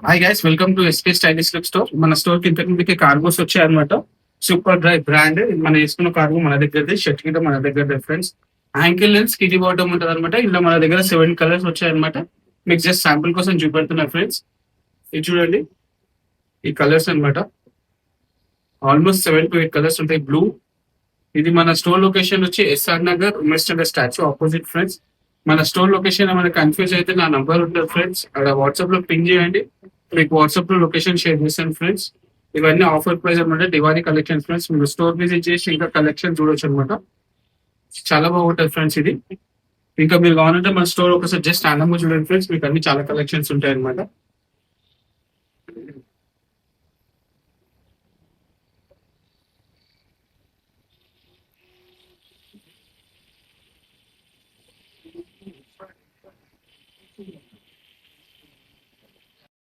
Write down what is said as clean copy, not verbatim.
Hi guys, welcome to SK stylish look store. మన store కి ఇంతకు ముందుకి కార్గోస్ వచ్చాయి అనమాట. Super dry brand. మనం వేసుకున్న కార్గో మన దగ్గరది, షర్ట్ కింద మన దగ్గర ఫ్రెండ్స్. యాంకిల్ లెన్స్ కిటీ బాటమ్ ఉంటుంది అనమాట. ఇలా మన దగ్గర 7 కలర్స్ వచ్చాయన్నమాట. మీకు జస్ట్ శాంపుల్ కోసం చూపెడుతున్నా ఫ్రెండ్స్. ఇది చూడండి, ఈ కలర్స్ అన్నమాట. ఆల్మోస్ట్ 7 to 8 కలర్స్ ఉంటాయి. బ్లూ. ఇది మన స్టోర్ లొకేషన్ వచ్చి SR Nagar Umesh Nagar statue opposite friends. మన స్టోర్ లొకేషన్ ఏమైనా కన్ఫ్యూజ్ అయితే నా నంబర్ ఉంటుంది ఫ్రెండ్స్, అక్కడ వాట్సాప్ లో పింగ్ చేయండి. మీకు వాట్సాప్ లో లొకేషన్ షేర్ చేస్తాను ఫ్రెండ్స్. ఇవన్నీ ఆఫర్ ప్రైస్ అనమాట, దివాళీ కలెక్షన్ ఫ్రెండ్స్. మీరు స్టోర్ విజిట్ చేసి ఇంకా కలెక్షన్ చూడొచ్చు అనమాట. చాలా బాగుంటుంది ఫ్రెండ్స్ ఇది. ఇంకా మీరు కావాలంటే మన స్టోర్ ఒకసారి జస్ట్ ఆనందంగా చూడండి ఫ్రెండ్స్, మీకు అన్ని చాలా కలెక్షన్స్ ఉంటాయి అనమాట.